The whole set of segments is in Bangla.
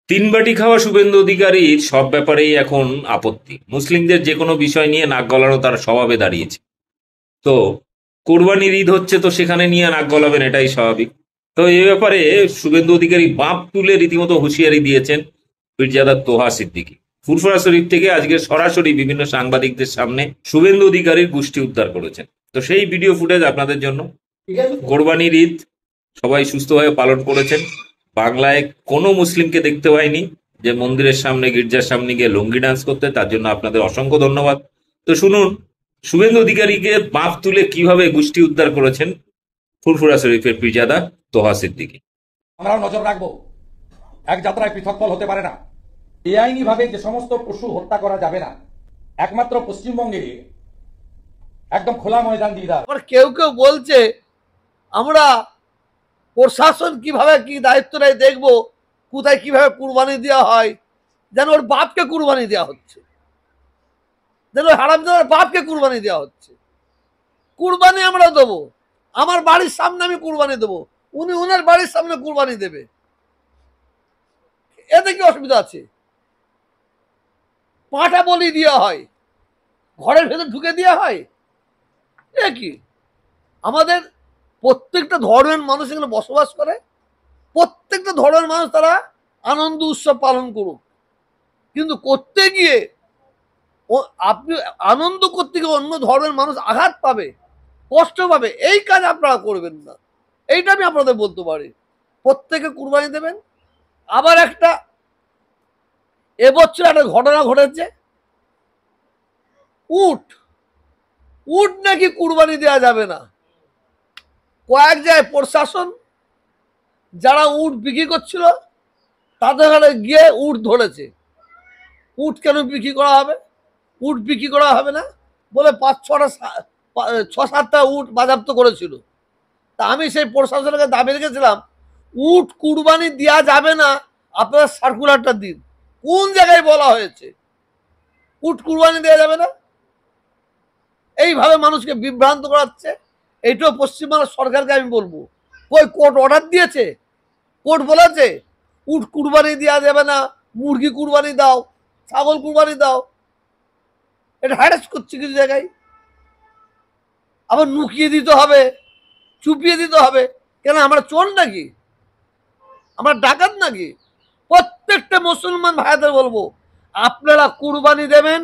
তিন বাটি খাওয়া শুভেন্দু অধিকারীর সব ব্যাপারেই এখন আপত্তি। মুসলিমদের যে কোনো বিষয় নিয়ে নাক গলানো তার স্বভাবে দাঁড়িয়েছে। তো কোরবানির ঈদ হচ্ছে, তো সেখানে নিয়ে নাক গলাবেন, এটাই স্বাভাবিক। তো এই ব্যাপারে শুভেন্দু অধিকারী বাঁপ তুলে রীতিমতো হুঁশিয়ারি দিয়েছেন পীরজাদা তোহা সিদ্দিকী। ফুরফুরা শরীফ থেকে আজকে সরাসরি বিভিন্ন সাংবাদিকদের সামনে শুভেন্দু অধিকারীর গোষ্ঠী উদ্ধার করেছেন। তো সেই ভিডিও ফুটেজ আপনাদের জন্য। কোরবানির ঈদ সবাই সুস্থভাবে পালন করেছেন। বাংলায় কোনো মুসলিমকে দেখতে পাইনি যে মন্দিরের সামনে, গির্জার সামনে গিয়ে লুঙ্গি ডান্স করতে। তার জন্য আপনাদের অসংখ্য ধন্যবাদ। তো শুনুন শুভেন্দু অধিকারীকে বাঁক তুলে কিভাবে গোষ্ঠী উদ্ধার করেছেন ফুরফুরা শরীফের পীরজাদা তোহা সিদ্দিকী। আমরাও নজর রাখবো, এক যাত্রায় পৃথক ফল হতে পারে না। বেআইনি ভাবে যে সমস্ত পশু হত্যা করা যাবে না, একমাত্র পশ্চিমবঙ্গে একদম খোলা ময়দান দিয়ে দেওয়া। কেউ কেউ বলছে আমরা প্রশাসন কিভাবে কি দায়িত্ব নেয় দেখবো, কোথায় কিভাবে কুরবানি দেওয়া হয়, যেন ওর বাপকে কুরবানি দেওয়া হচ্ছে, যেন হারামজাদার বাপকে কুরবানি দেওয়া হচ্ছে। কুরবানি আমরা দেবো, আমার বাড়ির সামনে আমি কুরবানি দেবো, উনি ওনার বাড়ির সামনে কুরবানি দেবে, এতে কি অসুবিধা আছে? পাঁঠা বলি দেওয়া হয়, ঘরের ভেতর ঢুকে দেওয়া হয়, এ কি? আমাদের প্রত্যেকটা ধর্মের মানুষ এখানে বসবাস করে, প্রত্যেকটা ধর্মের মানুষ তারা আনন্দ উৎসব পালন করুক, কিন্তু করতে গিয়ে আপনি আনন্দ করতে গিয়ে অন্য ধর্মের মানুষ আঘাত পাবে, কষ্ট পাবে, এই কাজ আপনারা করবেন না। এইটা আমি আপনাদের বলতে পারি। প্রত্যেকে কুরবানি দেবেন। আবার একটা এবছর একটা ঘটনা ঘটেছে, উট উট নাকি কুরবানি দেওয়া যাবে না। কয়েক জায়গায় প্রশাসন যারা উট বিক্রি করছিল তাদের ঘরে গিয়ে উট ধরেছে। উট কেন বিক্রি করা হবে? উট বিক্রি করা হবে না বলে 5-6-7টা উট বাজেয়াপ্ত করেছিল। তা আমি সেই প্রশাসনকে দাবি রেখেছিলাম, উট কুরবানি দেওয়া যাবে না, আপনারা সার্কুলারটা দিন। কোন জায়গায় বলা হয়েছে উট কুরবানি দেওয়া যাবে না? এইভাবে মানুষকে বিভ্রান্ত করাচ্ছে। এইটাও পশ্চিমবাংলার সরকারকে আমি বলবো, কই কোর্ট অর্ডার দিয়েছে? কোর্ট বলেছে উট কুরবানি দেওয়া যাবে না, মুরগি কুরবানি দাও, ছাগল কুরবানি দাও। এটা হ্যারাস করছে কিছু জায়গায়। আবার নুকিয়ে দিতে হবে, চুপিয়ে দিতে হবে। কেন আমরা চোর নাকি? আমরা ডাকাত নাকি? প্রত্যেকটা মুসলমান ভাইদের বলবো, আপনারা কুরবানি দেবেন।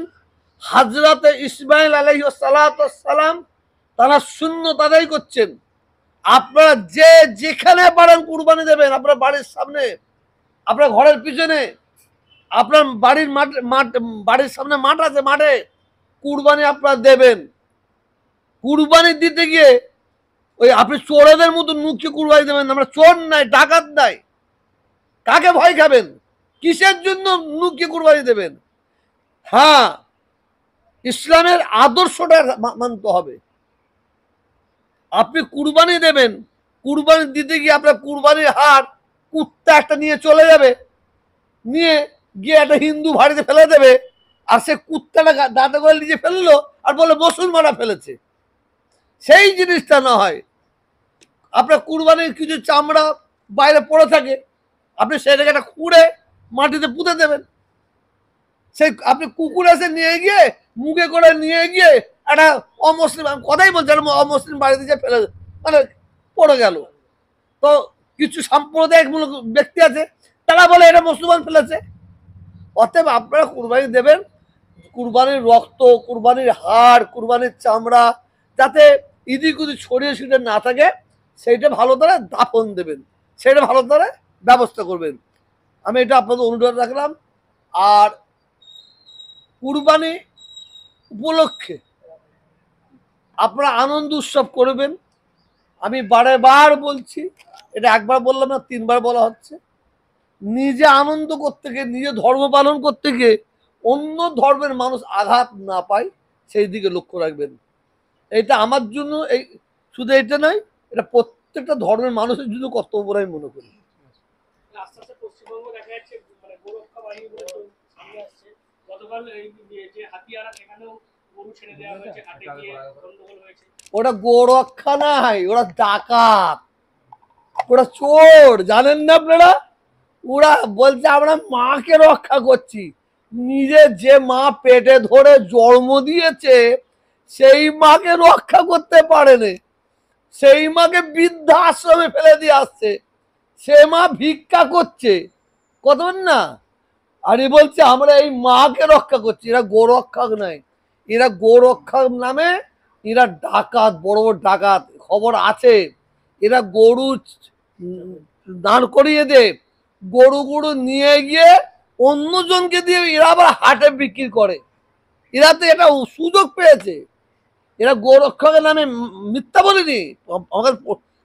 হাজরাতে ইসমাইল আলাইহিস সালাম তারা শূন্য তারাই করছেন। আপনারা যে যেখানে পারেন কুরবানি দেবেন, আপনার বাড়ির সামনে, আপনার ঘরের পিছনে, আপনার বাড়ির বাড়ির সামনে মাঠ আছে, মাঠে কুরবানি আপনারা দেবেন। কুরবানি দিতে গিয়ে ওই আপনি চোরেদের মতো মুখে কুরবানি দেবেন। আমরা চোর নাই, ডাকাত নাই, কাকে ভয় খাবেন? কিসের জন্য মুখে কুরবানি দেবেন? হ্যাঁ, ইসলামের আদর্শটা মানতে হবে। আপনি কুরবানি দেবেন, কুরবানি দিতে গিয়ে আপনার কুরবানির হাড় কুত্তা একটা নিয়ে চলে যাবে, নিয়ে গিয়ে একটা হিন্দু বাড়িতে ফেলে দেবে, আর সে কুত্তাটা দাঁতে করে নিয়ে ফেললো আর বলে মুসলমানরা ফেলেছে। সেই জিনিসটা না হয়, আপনার কুরবানির কিছু চামড়া বাইরে পড়ে থাকে, আপনি সেটাকে একটা খুঁড়ে মাটিতে পুঁতে দেবেন। সেই আপনি কুকুর এসে নিয়ে গিয়ে মুখে করে নিয়ে গিয়ে একটা অমুসলিম, কথাই বলছেন, অমুসলিম বাড়িতে যে ফেলে মানে পড়ে গেল। তো কিছু সাম্প্রদায়িকমূলক ব্যক্তি আছে, তারা বলে এটা মুসলমান ফেলেছে। অতএব আপনারা কুরবানি দেবেন, কুরবানির রক্ত, কুরবানির হাড়, কুরবানির চামড়া যাতে ইদিক উদিক ছড়িয়ে ছিটিয়ে না থাকে, সেইটা ভালো করে দাফন দেবেন, সেটা ভালো করে ব্যবস্থা করবেন। আমি এটা আপনাদের অনুরোধ রাখলাম। আর কুরবানি উপলক্ষে আপনারা আনন্দ উৎসব করবেন। আমি বারবার বলছি, এটা একবার বললাম না, 3বার বলা হচ্ছে। নিজে আনন্দ করতে গিয়ে, নিজে ধর্ম পালন করতে গিয়ে অন্য ধর্মের মানুষ আঘাত না পায়, সেই দিকে লক্ষ্য রাখবেন। এটা আমার জন্য, এই শুধু এটা নয়, এটা প্রত্যেকটা ধর্মের মানুষের জন্য কর্তব্য বলে আমি মনে করি। ওটা গোরক্ষা নাই, ওরা ডাকাত, ওরা চোর, জানেন না আপনারা? ওরা বলছে আমরা মাকে রক্ষা করছি। নিজে যে মা পেটে ধরে জন্ম দিয়েছে সেই মাকে রক্ষা করতে পারেনি, সেই মাকে বৃদ্ধাশ্রমে ফেলে দিয়ে আসছে, সে মা ভিক্ষা করছে, কত না। আর এ বলছে আমরা এই মাকে রক্ষা করছি। এরা গোরক্ষক নয়, এরা গোরক্ষক নামে এরা ডাকাত, বড় বড় ডাকাত, খবর আছে। এরা গরু দাঁড় করিয়ে দে, গরুগুলো নিয়ে গিয়ে অন্যজনকে দিয়ে এরা আবার হাটে বিক্রি করে। এরা তো এটা সুযোগ পেয়েছে। এরা গোরক্ষকের নামে মিথ্যা বলিনি,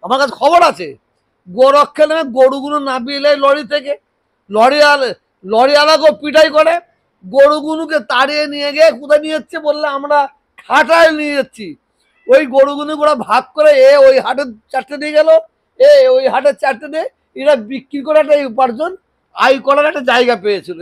আমার কাছে খবর আছে। গোরক্ষের নামে গরুগুলো নামিয়ে নেয় লরি থেকে, লরিওয়ালাকেও পিটাই করে, গরুগুলোকে তাড়িয়ে নিয়ে গিয়ে কোথায় নিয়ে যাচ্ছে বললে আমরা খাটায় নিয়ে যাচ্ছি। ওই গরুগুলো ওরা ভাগ করে, এ ওই হাটে 4টে দিয়ে গেল, এ ওই হাটে 4টে দিয়ে, এরা বিক্রি করে একটা উপার্জন আয় করার একটা জায়গা পেয়েছিল।